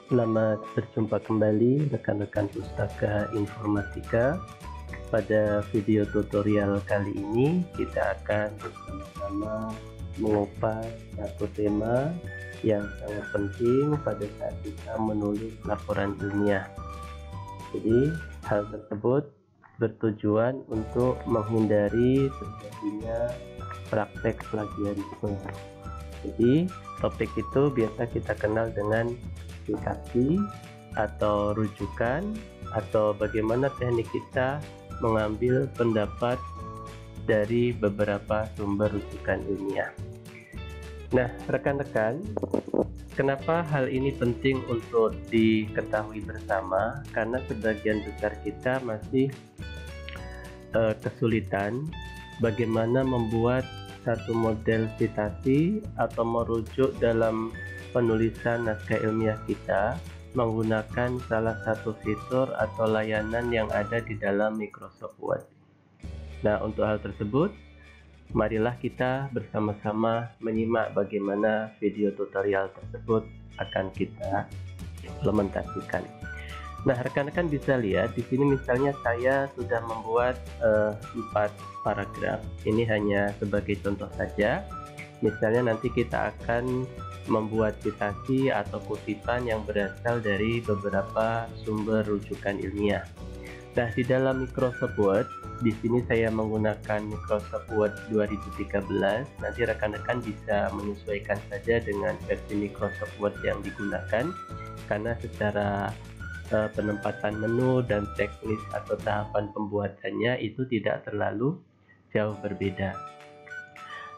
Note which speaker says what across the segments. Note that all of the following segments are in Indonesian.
Speaker 1: Selamat berjumpa kembali rekan-rekan Pustaka Informatika. Pada video tutorial kali ini kita akan bersama-sama mengupas satu tema yang sangat penting pada saat kita menulis laporan ilmiah. Jadi hal tersebut bertujuan untuk menghindari terjadinya praktek plagiarisme. Jadi topik itu biasa kita kenal dengan citasi atau rujukan, atau bagaimana teknik kita mengambil pendapat dari beberapa sumber rujukan ilmiah. Nah, rekan-rekan, kenapa hal ini penting untuk diketahui bersama? Karena sebagian besar kita masih kesulitan bagaimana membuat satu model citasi atau merujuk dalam penulisan naskah ilmiah kita menggunakan salah satu fitur atau layanan yang ada di dalam Microsoft Word. Nah, untuk hal tersebut, marilah kita bersama-sama menyimak bagaimana video tutorial tersebut akan kita implementasikan. Nah, rekan-rekan bisa lihat di sini misalnya saya sudah membuat 4 paragraf. Ini hanya sebagai contoh saja. Misalnya nanti kita akan membuat citasi atau kutipan yang berasal dari beberapa sumber rujukan ilmiah. Nah, di dalam Microsoft Word, di sini saya menggunakan Microsoft Word 2013. Nanti rekan-rekan bisa menyesuaikan saja dengan versi Microsoft Word yang digunakan, karena secara penempatan menu dan teknis atau tahapan pembuatannya itu tidak terlalu jauh berbeda.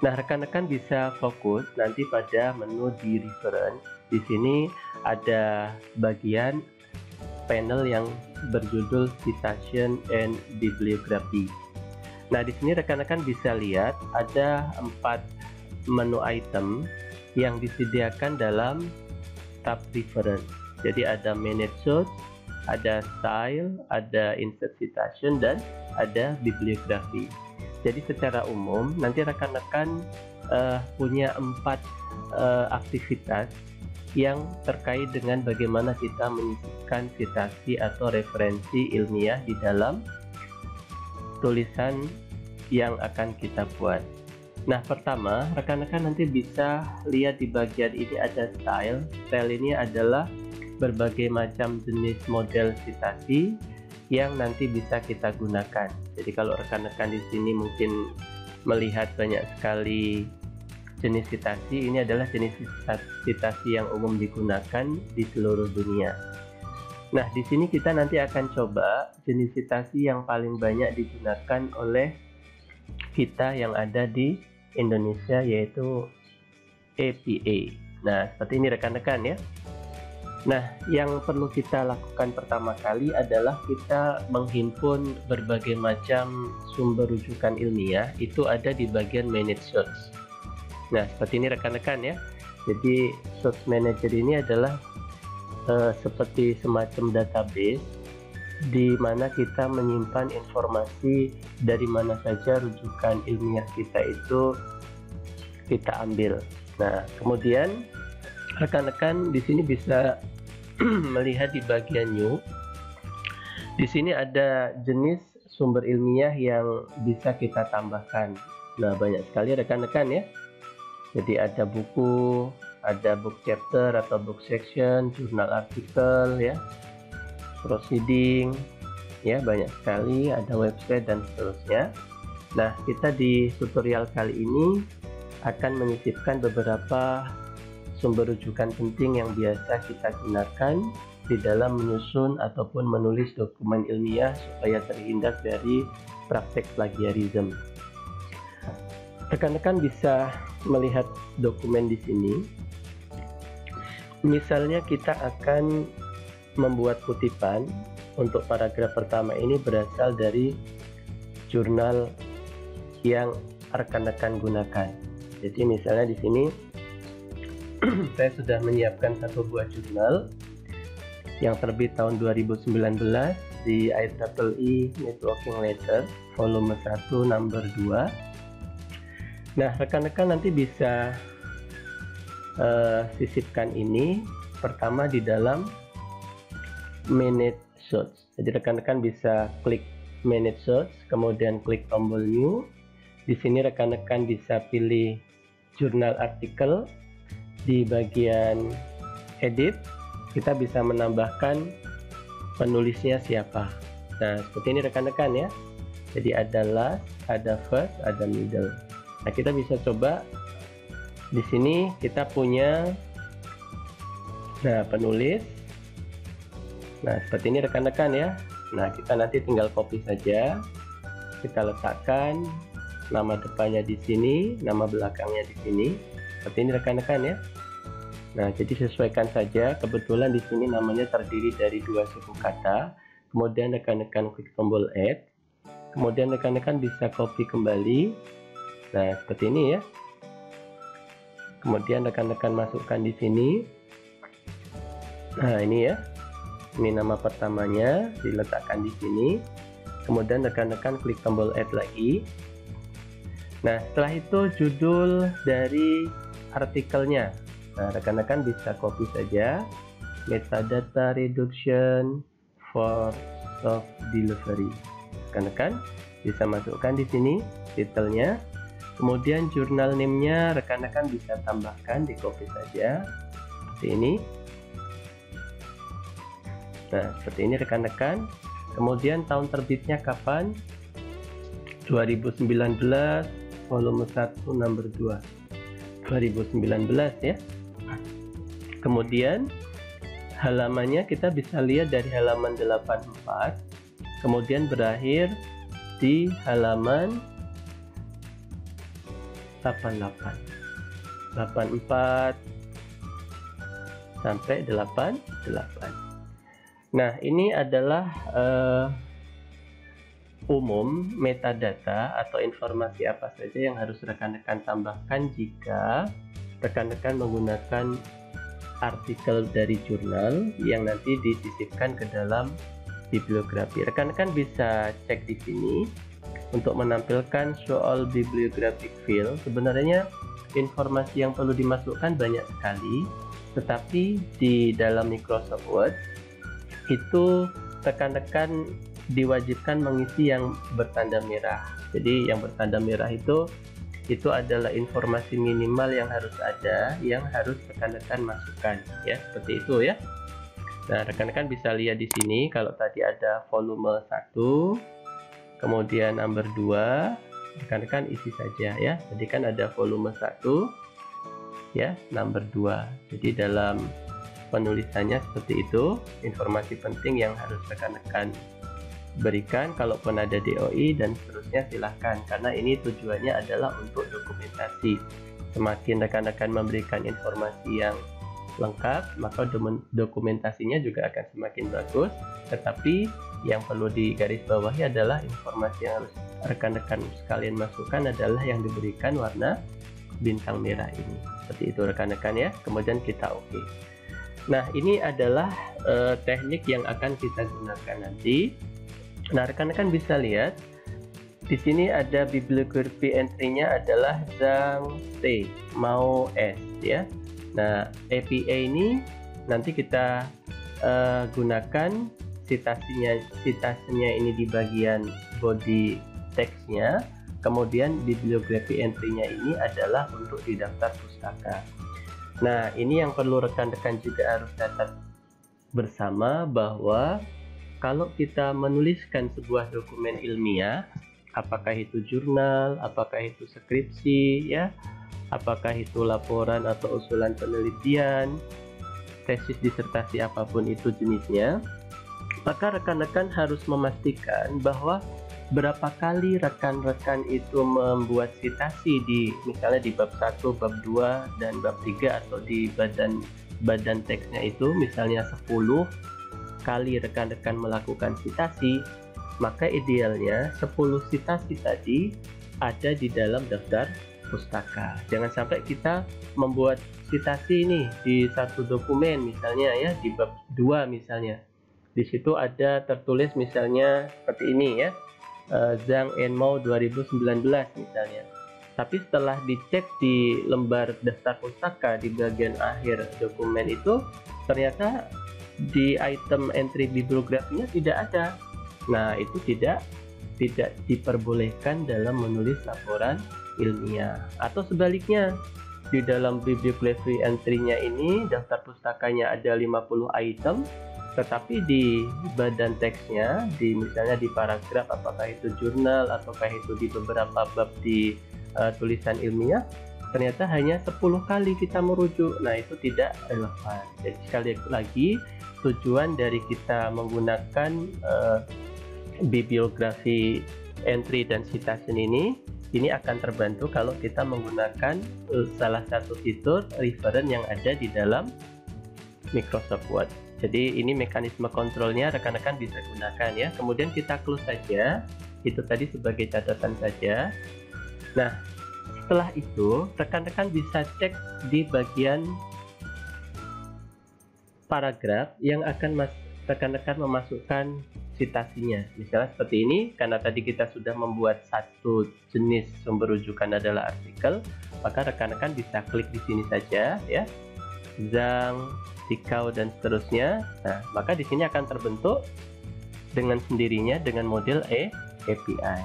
Speaker 1: Nah, rekan-rekan bisa fokus nanti pada menu di reference. Di sini ada bagian panel yang berjudul Citation and Bibliography. Nah, di sini rekan-rekan bisa lihat ada 4 menu item yang disediakan dalam tab reference. Jadi ada Manage Source, ada Style, ada Insert Citation, dan ada Bibliography. Jadi secara umum nanti rekan-rekan punya 4 aktivitas yang terkait dengan bagaimana kita menyisipkan citasi atau referensi ilmiah di dalam tulisan yang akan kita buat. Nah, pertama rekan-rekan nanti bisa lihat di bagian ini ada Style. Style ini adalah berbagai macam jenis model citasi yang nanti bisa kita gunakan. Jadi kalau rekan-rekan di sini mungkin melihat banyak sekali jenis citasi, ini adalah jenis citasi yang umum digunakan di seluruh dunia. Nah, di sini kita nanti akan coba jenis citasi yang paling banyak digunakan oleh kita yang ada di Indonesia, yaitu APA. Nah, seperti ini rekan-rekan ya. Nah, yang perlu kita lakukan pertama kali adalah kita menghimpun berbagai macam sumber rujukan ilmiah, itu ada di bagian Manage Source. Nah, seperti ini rekan-rekan ya. Jadi, Source Manager ini adalah seperti semacam database di mana kita menyimpan informasi dari mana saja rujukan ilmiah kita itu kita ambil. Nah, kemudian rekan-rekan di sini bisa melihat di bagian New. Di sini ada jenis sumber ilmiah yang bisa kita tambahkan. Nah, banyak sekali rekan-rekan ya. Jadi ada buku, ada book chapter atau book section, jurnal artikel ya, proceeding ya, banyak sekali, ada website dan seterusnya. Nah, kita di tutorial kali ini akan menyisipkan beberapa sumber rujukan penting yang biasa kita gunakan di dalam menyusun ataupun menulis dokumen ilmiah supaya terhindar dari praktek plagiarisme. Rekan-rekan bisa melihat dokumen di sini. Misalnya kita akan membuat kutipan. Untuk paragraf pertama ini berasal dari jurnal yang rekan-rekan gunakan. Jadi misalnya di sini saya sudah menyiapkan satu buah jurnal yang terbit tahun 2019 di IEEE Networking Letter volume 1 number 2. Nah, rekan-rekan nanti bisa sisipkan ini pertama di dalam Manage Search. Jadi rekan-rekan bisa klik Manage Search, kemudian klik tombol New. Di sini rekan-rekan bisa pilih jurnal artikel. Di bagian Edit, kita bisa menambahkan penulisnya siapa. Nah, seperti ini rekan-rekan ya. Jadi ada last, ada first, ada middle. Nah, kita bisa coba di sini kita punya penulis. Nah, seperti ini rekan-rekan ya. Nah, kita nanti tinggal copy saja. Kita letakkan nama depannya di sini, nama belakangnya di sini. Seperti ini rekan-rekan ya. Nah, jadi sesuaikan saja. Kebetulan di sini namanya terdiri dari 2 suku kata. Kemudian rekan-rekan klik tombol Add. Kemudian rekan-rekan bisa copy kembali. Nah, seperti ini ya. Kemudian rekan-rekan masukkan di sini. Nah, ini ya. Ini nama pertamanya diletakkan di sini. Kemudian rekan-rekan klik tombol Add lagi. Nah, setelah itu judul dari artikelnya. Nah, rekan-rekan bisa copy saja. Metadata reduction for soft delivery. Rekan-rekan bisa masukkan di sini titelnya. Kemudian jurnal name-nya rekan-rekan bisa tambahkan, di copy saja seperti ini. Nah, seperti ini rekan-rekan. Kemudian tahun terbitnya kapan? 2019, volume 1 number 2. 2019 ya. Kemudian halamannya kita bisa lihat dari halaman 84, kemudian berakhir di halaman 84 sampai 88. Nah, ini adalah umum metadata atau informasi apa saja yang harus rekan-rekan tambahkan jika rekan-rekan menggunakan artikel dari jurnal yang nanti disisipkan ke dalam bibliografi. Rekan-rekan bisa cek di sini untuk menampilkan show all bibliographic field. Sebenarnya informasi yang perlu dimasukkan banyak sekali, tetapi di dalam Microsoft Word itu rekan-rekan diwajibkan mengisi yang bertanda merah. Jadi yang bertanda merah itu adalah informasi minimal yang harus ada, yang harus rekan-rekan masukkan ya, seperti itu ya. Nah, rekan-rekan bisa lihat di sini kalau tadi ada volume 1, kemudian number 2, rekan-rekan isi saja ya. Jadi kan ada volume 1 ya, number 2. Jadi dalam penulisannya seperti itu, informasi penting yang harus rekan-rekan berikan. Kalaupun ada DOI dan seterusnya silahkan, karena ini tujuannya adalah untuk dokumentasi. Semakin rekan-rekan memberikan informasi yang lengkap, maka dokumentasinya juga akan semakin bagus. Tetapi yang perlu digarisbawahi adalah informasi yang harus rekan-rekan sekalian masukkan adalah yang diberikan warna bintang merah ini. Seperti itu rekan-rekan ya. Kemudian kita oke. Nah, ini adalah teknik yang akan kita gunakan nanti. Nah, rekan-rekan bisa lihat di sini ada bibliografi entry-nya adalah Zhang T mau S ya. Nah, APA ini nanti kita gunakan citasinya ini di bagian body text-nya. Kemudian bibliografi entry-nya ini adalah untuk di daftar pustaka. Nah, ini yang perlu rekan-rekan juga harus catat bersama, bahwa kalau kita menuliskan sebuah dokumen ilmiah, apakah itu jurnal, apakah itu skripsi ya, apakah itu laporan atau usulan penelitian, tesis disertasi apapun itu jenisnya, maka rekan-rekan harus memastikan bahwa berapa kali rekan-rekan itu membuat citasi di misalnya di bab 1, bab 2 dan bab 3, atau di badan teksnya itu misalnya 10 kali rekan-rekan melakukan citasi, maka idealnya 10 citasi tadi ada di dalam daftar pustaka. Jangan sampai kita membuat citasi ini di satu dokumen misalnya ya, di bab 2 misalnya. Di situ ada tertulis misalnya seperti ini ya, Zhang and Mao 2019 misalnya. Tapi setelah dicek di lembar daftar pustaka di bagian akhir dokumen itu ternyata di item entry bibliografinya tidak ada. Nah, itu tidak diperbolehkan dalam menulis laporan ilmiah. Atau sebaliknya, di dalam bibliografi entry-nya ini daftar pustakanya ada 50 item, tetapi di badan teksnya, misalnya di paragraf, apakah itu jurnal ataukah itu di beberapa bab di tulisan ilmiah, ternyata hanya 10 kali kita merujuk. Nah, itu tidak relevan. Jadi sekali lagi, tujuan dari kita menggunakan bibliografi entry dan citation ini akan terbantu kalau kita menggunakan salah satu fitur reference yang ada di dalam Microsoft Word. Jadi ini mekanisme kontrolnya rekan-rekan bisa gunakan ya. Kemudian kita close saja. Itu tadi sebagai catatan saja. Nah, setelah itu rekan-rekan bisa cek di bagian paragraf yang akan rekan-rekan memasukkan citasinya. Misalnya seperti ini, karena tadi kita sudah membuat satu jenis sumber rujukan adalah artikel, maka rekan-rekan bisa klik di sini saja ya, Zhang, Tikau dan seterusnya. Nah, maka di sini akan terbentuk dengan sendirinya dengan model API.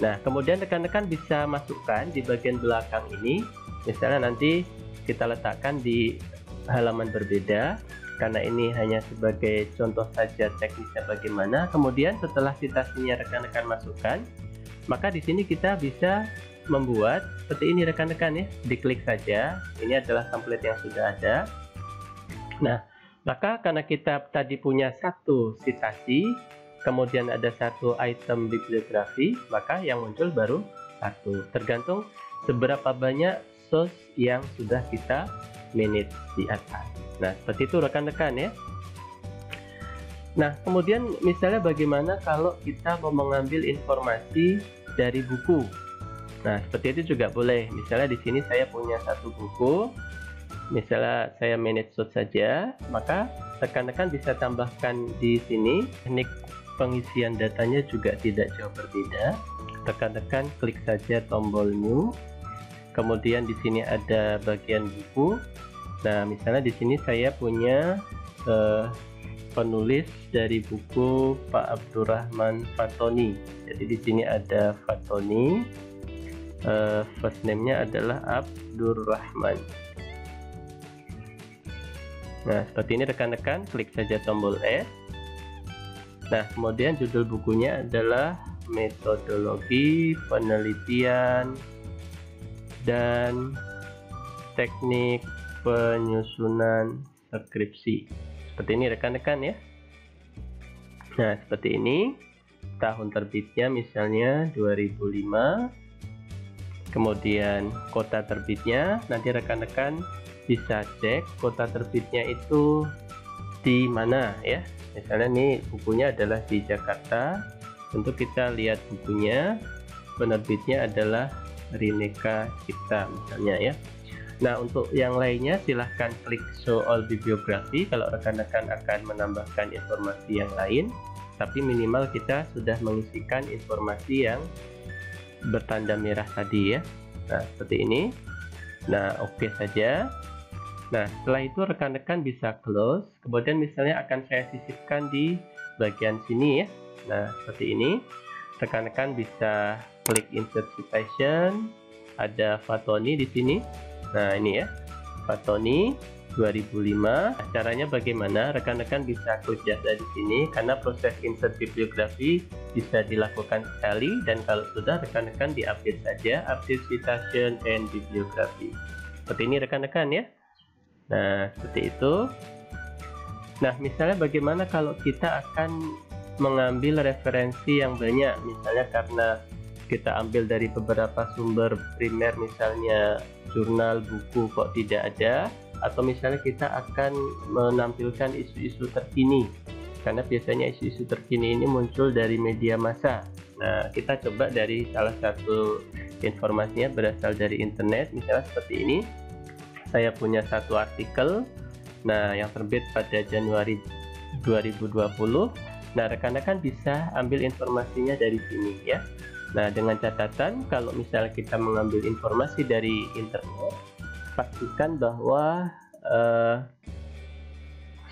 Speaker 1: Nah, kemudian rekan-rekan bisa masukkan di bagian belakang ini, misalnya nanti kita letakkan di halaman berbeda. Karena ini hanya sebagai contoh saja teknisnya bagaimana. Kemudian setelah citasinya rekan-rekan masukkan, maka di sini kita bisa membuat seperti ini rekan-rekan ya. Diklik saja. Ini adalah template yang sudah ada. Nah, maka karena kita tadi punya satu citasi, kemudian ada satu item bibliografi, maka yang muncul baru satu. Tergantung seberapa banyak source yang sudah kita manage di atas. Nah, seperti itu rekan-rekan ya. Nah, kemudian misalnya bagaimana kalau kita mau mengambil informasi dari buku. Nah, seperti itu juga boleh. Misalnya di sini saya punya satu buku. Misalnya saya manage source saja, maka rekan-rekan bisa tambahkan di sini. Teknik pengisian datanya juga tidak jauh berbeda. Rekan-rekan klik saja tombol new. Kemudian di sini ada bagian buku. Nah, misalnya di sini saya punya penulis dari buku Pak Abdurrahman Fatoni. Jadi di sini ada Fatoni, first name-nya adalah Abdurrahman. Nah, seperti ini rekan-rekan, klik saja tombol S. Nah, kemudian judul bukunya adalah Metodologi Penelitian dan Teknik Penyusunan Skripsi. Seperti ini rekan-rekan ya. Nah, seperti ini. Tahun terbitnya misalnya 2005. Kemudian kota terbitnya, nanti rekan-rekan bisa cek kota terbitnya itu di mana ya. Misalnya nih bukunya adalah di Jakarta. Tentu kita lihat bukunya, penerbitnya adalah Rineka Cipta misalnya ya. Nah, untuk yang lainnya silahkan klik show all bibliografi kalau rekan-rekan akan menambahkan informasi yang lain, tapi minimal kita sudah mengisikan informasi yang bertanda merah tadi ya. Nah, seperti ini. Nah, oke saja. Nah, setelah itu rekan-rekan bisa close. Kemudian misalnya akan saya sisipkan di bagian sini ya. Nah, seperti ini. Rekan-rekan bisa klik insert citation. Ada Fatoni di sini. Nah, ini ya, Fatoni 2005. Caranya bagaimana? Rekan-rekan bisa klik jasa di sini karena proses insert bibliografi bisa dilakukan sekali, dan kalau sudah rekan-rekan diupdate saja, update citation and bibliography. Seperti ini rekan-rekan ya. Nah, seperti itu. Nah, misalnya bagaimana kalau kita akan mengambil referensi yang banyak, misalnya karena kita ambil dari beberapa sumber primer, misalnya jurnal, buku kok tidak ada, atau misalnya kita akan menampilkan isu-isu terkini, karena biasanya isu-isu terkini ini muncul dari media massa. Nah, kita coba dari salah satu informasinya berasal dari internet, misalnya seperti ini. Saya punya satu artikel, nah yang terbit pada Januari 2020. Nah, rekan-rekan bisa ambil informasinya dari sini ya. Nah, dengan catatan kalau misalnya kita mengambil informasi dari internet, pastikan bahwa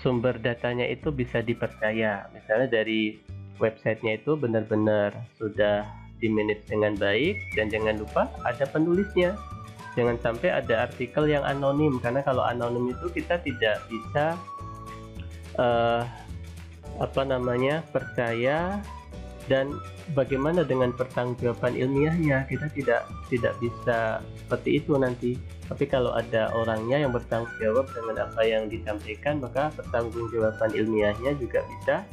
Speaker 1: sumber datanya itu bisa dipercaya. Misalnya dari websitenya itu benar-benar sudah di-manage dengan baik, dan jangan lupa ada penulisnya. Jangan sampai ada artikel yang anonim, karena kalau anonim itu kita tidak bisa percaya. Dan bagaimana dengan pertanggungjawaban ilmiahnya? Kita tidak bisa seperti itu nanti. Tapi kalau ada orangnya yang bertanggung jawab dengan apa yang disampaikan, maka pertanggungjawaban ilmiahnya juga bisa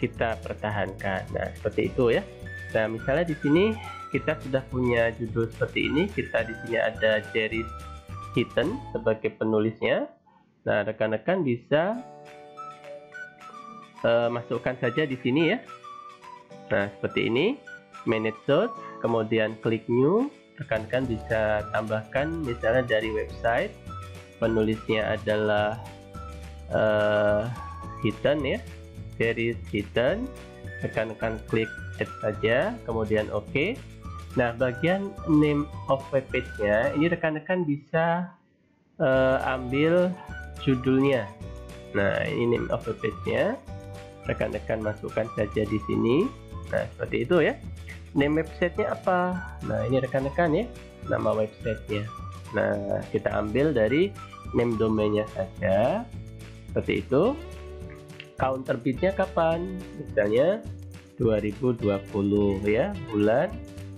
Speaker 1: kita pertahankan. Nah, seperti itu ya. Nah, misalnya di sini kita sudah punya judul seperti ini. Kita di sini ada Jerry Heaton sebagai penulisnya. Nah, rekan-rekan bisa masukkan saja di sini ya. Nah, seperti ini, manage source, kemudian klik new. Rekan-rekan bisa tambahkan misalnya dari website, penulisnya adalah Heaton ya, Jerry Heaton. Rekan-rekan klik add saja, kemudian OK. Nah, bagian name of web page-nya, ini rekan-rekan bisa ambil judulnya. Nah, ini name of web page-nya. Rekan-rekan masukkan saja di sini. Nah, seperti itu ya. Name website-nya apa? Nah, ini rekan-rekan ya, nama website-nya. Nah, kita ambil dari name domainnya saja. Seperti itu. Count terbitnya kapan? Misalnya 2020 ya, bulan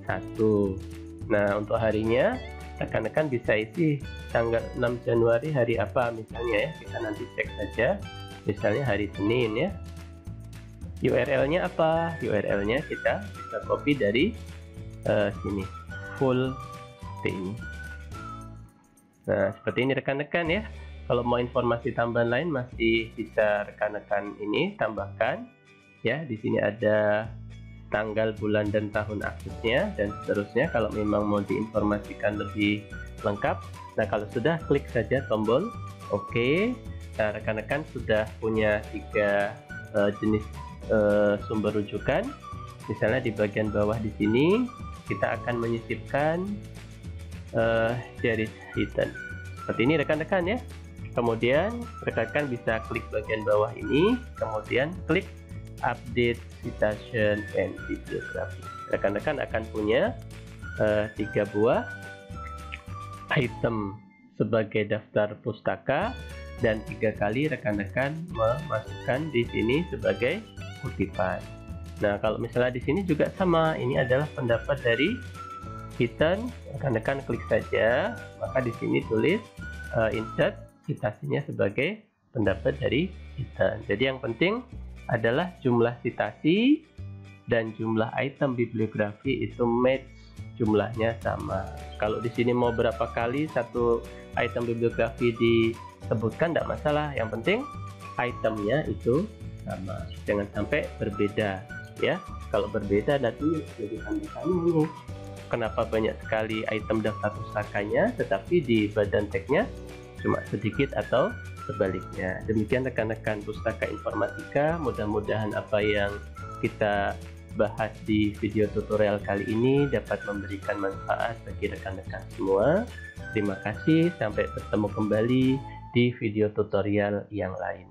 Speaker 1: 1. Nah, untuk harinya rekan-rekan bisa isi tanggal 6 Januari hari apa misalnya ya. Kita nanti cek saja. Misalnya hari Senin ya. URL-nya apa? URL-nya kita bisa copy dari sini, full ini. Nah, seperti ini rekan-rekan ya. Kalau mau informasi tambahan lain masih bisa rekan-rekan ini tambahkan ya. Di sini ada tanggal, bulan, dan tahun aksesnya dan seterusnya kalau memang mau diinformasikan lebih lengkap. Nah, kalau sudah, klik saja tombol OK. Nah, rekan-rekan sudah punya 3 jenis sumber rujukan. Misalnya di bagian bawah di sini kita akan menyisipkan Jerry Heaton seperti ini rekan-rekan ya. Kemudian rekan-rekan bisa klik bagian bawah ini, kemudian klik update citation and bibliography. Rekan-rekan akan punya 3 buah item sebagai daftar pustaka, dan 3 kali rekan-rekan memasukkan di sini sebagai kutipan. Nah, kalau misalnya di sini juga sama, ini adalah pendapat dari Heaton. Rekan-rekan klik saja, maka di sini tulis insert citasinya sebagai pendapat dari Heaton. Jadi yang penting adalah jumlah citasi dan jumlah item bibliografi itu match, jumlahnya sama. Kalau di sini mau berapa kali satu item bibliografi disebutkan tidak masalah, yang penting itemnya itu sama, jangan sampai berbeda ya. Kalau berbeda nanti jadi tanda tanya nih, kenapa banyak sekali item daftar pustakanya tetapi di badan tagnya cuma sedikit atau sebaliknya. Demikian rekan-rekan Pustaka Informatika, mudah-mudahan apa yang kita bahas di video tutorial kali ini dapat memberikan manfaat bagi rekan-rekan semua. Terima kasih, sampai bertemu kembali di video tutorial yang lain.